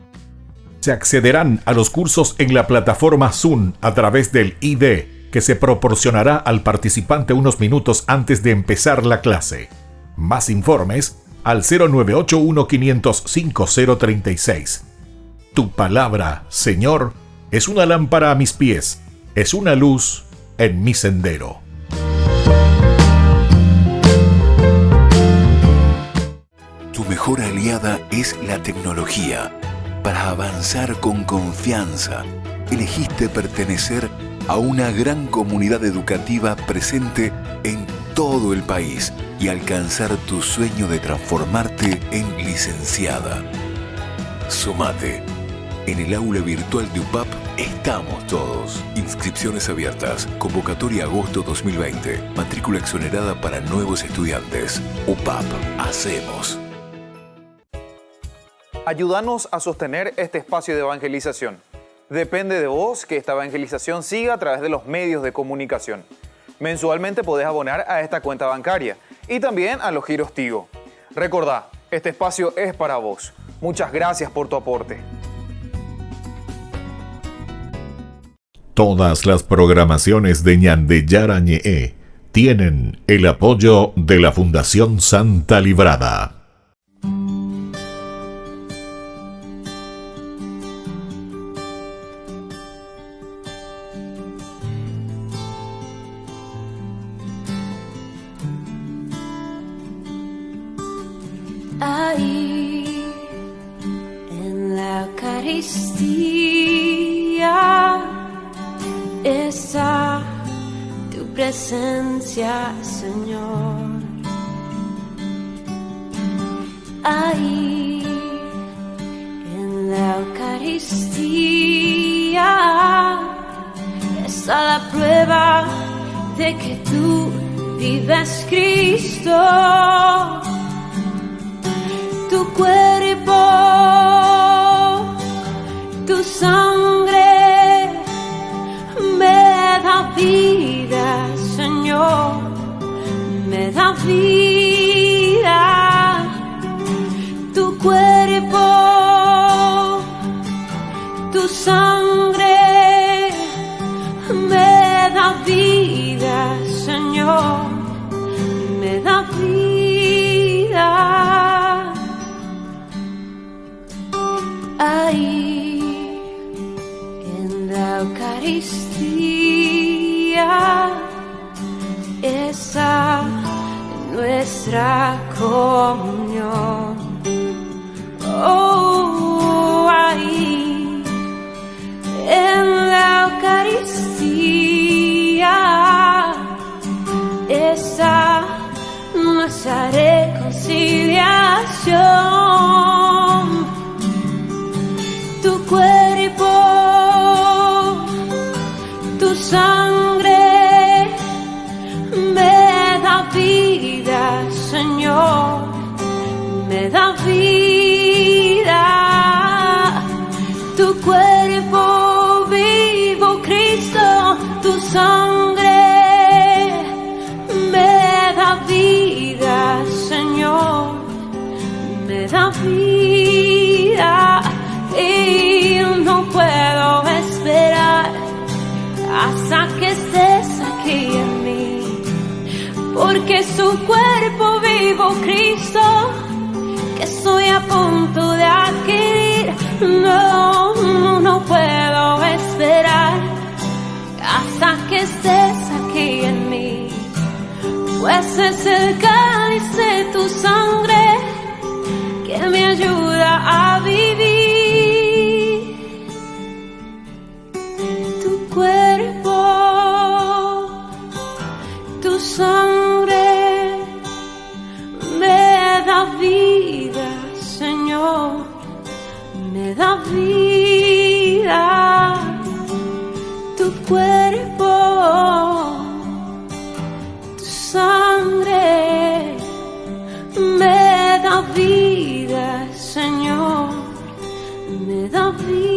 Se accederán a los cursos en la plataforma Zoom a través del ID, que se proporcionará al participante unos minutos antes de empezar la clase. Más informes al 0981-500-5036. Tu palabra, Señor, es una lámpara a mis pies, es una luz en mi sendero. Tu mejor aliada es la tecnología. Para avanzar con confianza, elegiste pertenecer a una gran comunidad educativa presente en todo el país y alcanzar tu sueño de transformarte en licenciada. Sumate. En el aula virtual de UPAP estamos todos. Inscripciones abiertas. Convocatoria agosto 2020. Matrícula exonerada para nuevos estudiantes. UPAP. Hacemos. Ayúdanos a sostener este espacio de evangelización. Depende de vos que esta evangelización siga a través de los medios de comunicación. Mensualmente podés abonar a esta cuenta bancaria y también a los giros Tigo. Recordá, este espacio es para vos. Muchas gracias por tu aporte. Todas las programaciones de Ñande Yara Ñe'e tienen el apoyo de la Fundación Santa Librada. Ahí en la Eucaristía está tu presencia, Señor. Ahí en la Eucaristía está la prueba de que tú vives, Cristo. Tu cuerpo, tu sangre me da vida, Señor, me da vida. Tu cuerpo, tu sangre me da vida, Señor, me da vida. Ahí en la Eucaristía está nuestra comunión. Oh, ahí en la Eucaristía está nuestra reconciliación. Tu cuerpo, tu sangre me da vida, Señor, me da vida. Tu cuerpo vivo, Cristo, tu sangre me da vida, Señor, me da vida. Y no puedo esperar hasta que estés aquí en mí, porque su cuerpo vivo, Cristo, que estoy a punto de adquirir. No puedo esperar hasta que estés aquí en mí, pues es el cáliz de tu sangre que me ayuda a vivir. Cuerpo, tu sangre me da vida, Señor, me da vida. Tu cuerpo, tu sangre me da vida, Señor, me da vida.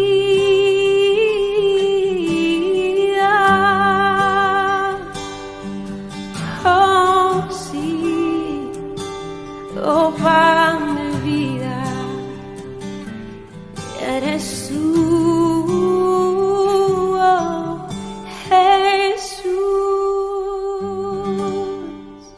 Oh, pan de vida, eres tú, oh, Jesús.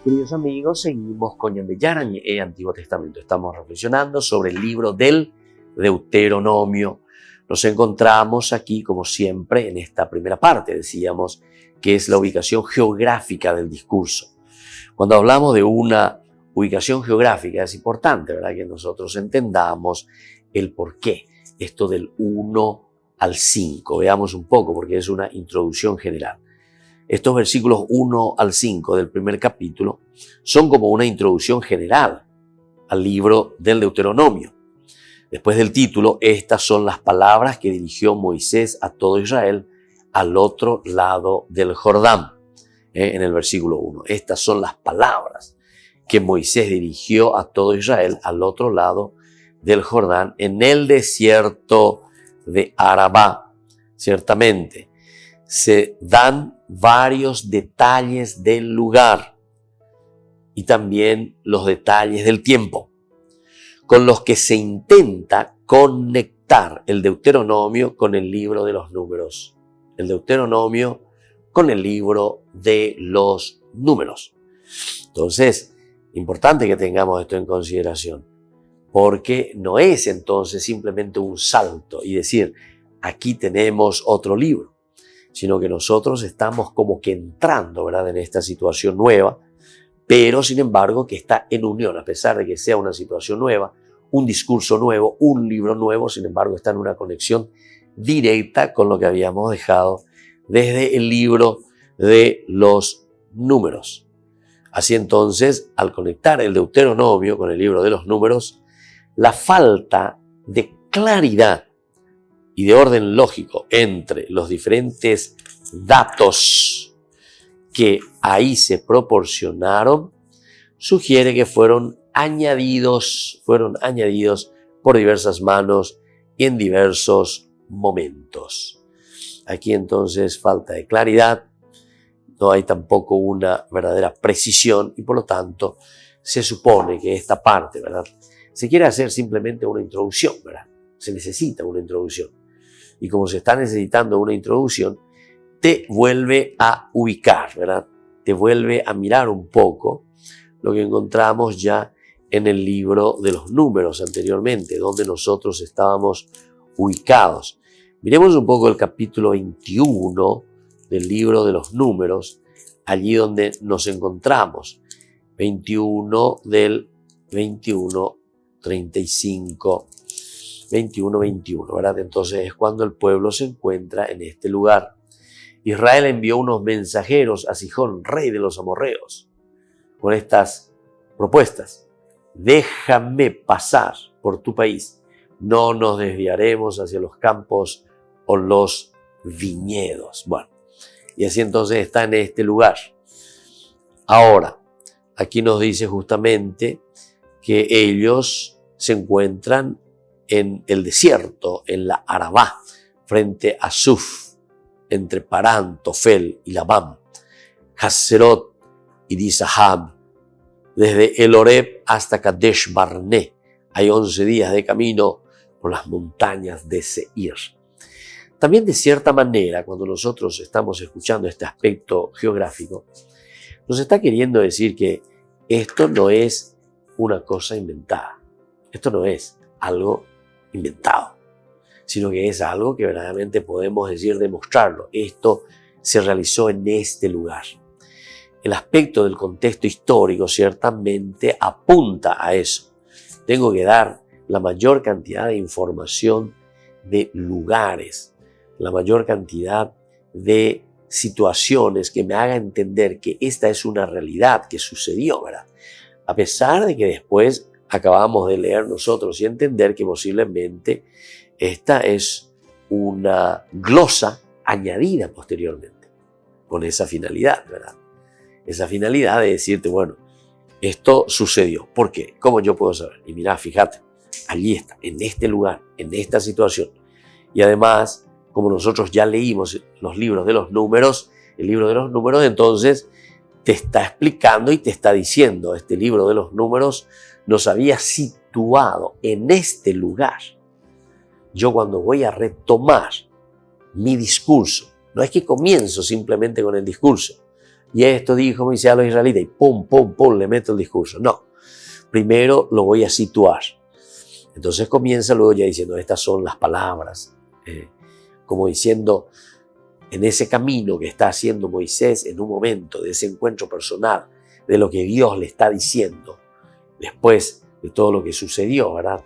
Queridos amigos, seguimos con Ñande Yara Ñe'e Antiguo Testamento. Estamos reflexionando sobre el libro del Deuteronomio. Nos encontramos aquí, como siempre, en esta primera parte, decíamos, que es la ubicación geográfica del discurso. Cuando hablamos de una ubicación geográfica es importante, ¿verdad?, que nosotros entendamos el por qué, esto del 1 al 5. Veamos un poco, porque es una introducción general. Estos versículos 1 al 5 del primer capítulo son como una introducción general al libro del Deuteronomio. Después del título, estas son las palabras que dirigió Moisés a todo Israel al otro lado del Jordán. En el versículo 1. Estas son las palabras que Moisés dirigió a todo Israel al otro lado del Jordán en el desierto de Arabá. Ciertamente, se dan varios detalles del lugar y también los detalles del tiempo, con los que se intenta conectar el Deuteronomio con el libro de los números. El Deuteronomio con el libro de los números. Entonces, importante que tengamos esto en consideración, porque no es entonces simplemente un salto y decir, aquí tenemos otro libro, sino que nosotros estamos como que entrando, ¿verdad?, en esta situación nueva, pero sin embargo que está en unión, a pesar de que sea una situación nueva, un discurso nuevo, un libro nuevo, sin embargo está en una conexión directa con lo que habíamos dejado desde el libro de los números. Así entonces, al conectar el Deuteronomio con el libro de los números, la falta de claridad y de orden lógico entre los diferentes datos que ahí se proporcionaron sugiere que fueron añadidos por diversas manos y en diversos momentos. Aquí entonces falta de claridad, no hay tampoco una verdadera precisión y por lo tanto se supone que esta parte, ¿verdad?, se quiere hacer simplemente una introducción, ¿verdad? Se necesita una introducción. Y como se está necesitando una introducción, te vuelve a ubicar, ¿verdad? Te vuelve a mirar un poco lo que encontramos ya en el libro de los números anteriormente, donde nosotros estábamos ubicados. Miremos un poco el capítulo 21 del libro de los números, allí donde nos encontramos. 21 del 21:35. 21, ¿verdad? Entonces es cuando el pueblo se encuentra en este lugar. Israel envió unos mensajeros a Sihón, rey de los amorreos, con estas propuestas. Déjame pasar por tu país, no nos desviaremos hacia los campos o los viñedos. Bueno, y así entonces está en este lugar. Ahora, aquí nos dice justamente que ellos se encuentran en el desierto, en la Arabá, frente a Suf, entre Parán, Tofel y Labán, Haserot y Dizahab, desde El Horeb hasta Kadesh Barné. Hay 11 días de camino por las montañas de Seir. También de cierta manera, cuando nosotros estamos escuchando este aspecto geográfico, nos está queriendo decir que esto no es una cosa inventada. Esto no es algo inventado, sino que es algo que verdaderamente podemos decir, demostrarlo. Esto se realizó en este lugar. El aspecto del contexto histórico ciertamente apunta a eso. Tengo que dar la mayor cantidad de información de lugares, la mayor cantidad de situaciones que me haga entender que esta es una realidad que sucedió, ¿verdad? A pesar de que después acabamos de leer nosotros y entender que posiblemente esta es una glosa añadida posteriormente, con esa finalidad, ¿verdad? Esa finalidad de decirte, bueno, esto sucedió. ¿Por qué? ¿Cómo yo puedo saber? Y mira, fíjate, allí está, en este lugar, en esta situación. Y además, como nosotros ya leímos los libros de los números, el libro de los números entonces te está explicando y te está diciendo, este libro de los números nos había situado en este lugar. Yo cuando voy a retomar mi discurso, no es que comienzo simplemente con el discurso, y esto dijo Moisés a los israelitas, y pum, pum, pum, le meto el discurso. No, primero lo voy a situar. Entonces comienza luego ya diciendo, estas son las palabras, como diciendo, en ese camino que está haciendo Moisés en un momento de ese encuentro personal, de lo que Dios le está diciendo, después de todo lo que sucedió, ¿verdad?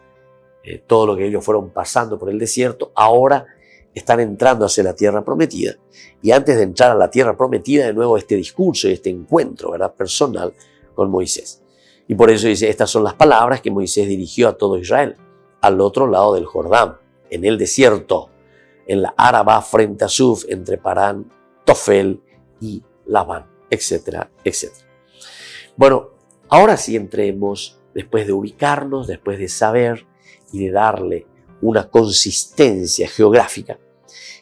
Todo lo que ellos fueron pasando por el desierto, ahora están entrando hacia la tierra prometida. Y antes de entrar a la tierra prometida, de nuevo este discurso y este encuentro, ¿verdad?, personal con Moisés. Y por eso dice, estas son las palabras que Moisés dirigió a todo Israel al otro lado del Jordán, en el desierto, en la Arabá frente a Suf, entre Parán, Tofel y Labán, etcétera, etcétera. Bueno, ahora sí entremos, después de ubicarnos, después de saber y de darle una consistencia geográfica.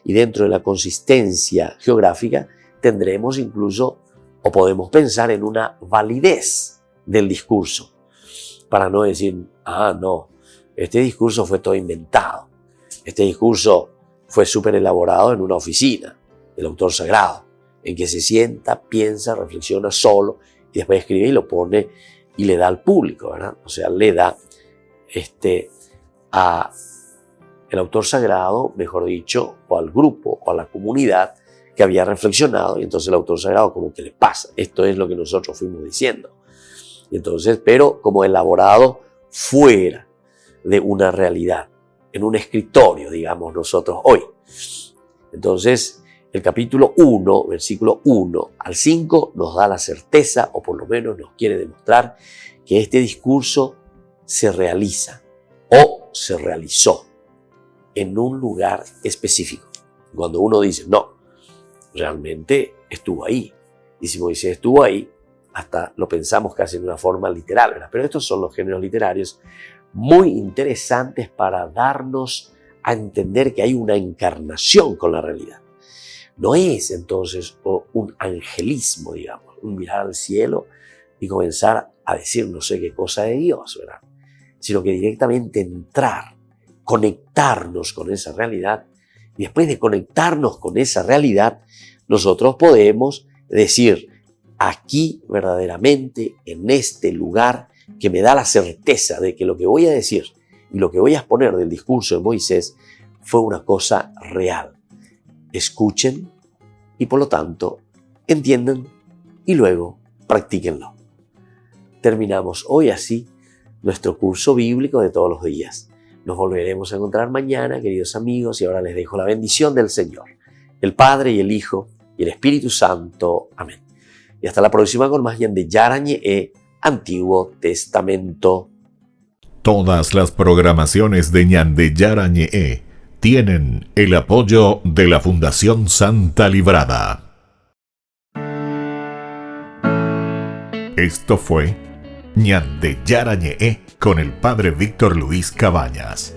Y dentro de la consistencia geográfica tendremos incluso, o podemos pensar en una validez del discurso, para no decir, no, este discurso fue todo inventado, este discurso fue súper elaborado en una oficina del autor sagrado, en que se sienta, piensa, reflexiona solo y después escribe y lo pone y le da al público, ¿verdad? O sea, le da a el autor sagrado, mejor dicho, o al grupo o a la comunidad que había reflexionado, y entonces el autor sagrado como que le pasa, esto es lo que nosotros fuimos diciendo. Y entonces, pero como elaborado fuera de una realidad, en un escritorio, digamos nosotros hoy. Entonces, el capítulo 1, versículo 1 al 5, nos da la certeza, o por lo menos nos quiere demostrar, que este discurso se realiza o se realizó en un lugar específico. Cuando uno dice, no, realmente estuvo ahí. Y si Moisés estuvo ahí, hasta lo pensamos casi en una forma literal, ¿verdad? Pero estos son los géneros literarios muy interesantes para darnos a entender que hay una encarnación con la realidad. No es entonces un angelismo, digamos, un mirar al cielo y comenzar a decir no sé qué cosa de Dios, ¿verdad? Sino que directamente entrar, conectarnos con esa realidad, y después de conectarnos con esa realidad, nosotros podemos decir, aquí verdaderamente, en este lugar, que me da la certeza de que lo que voy a decir y lo que voy a exponer del discurso de Moisés fue una cosa real. Escuchen y por lo tanto entiendan y luego practíquenlo. Terminamos hoy así nuestro curso bíblico de todos los días. Nos volveremos a encontrar mañana, queridos amigos, y ahora les dejo la bendición del Señor, el Padre y el Hijo y el Espíritu Santo. Amén. Y hasta la próxima con más de Yarañe Antiguo Testamento. Todas las programaciones de Ñande Yarañe tienen el apoyo de la Fundación Santa Librada. Esto fue Ñande Yarañe con el Padre Víctor Luis Cabañas.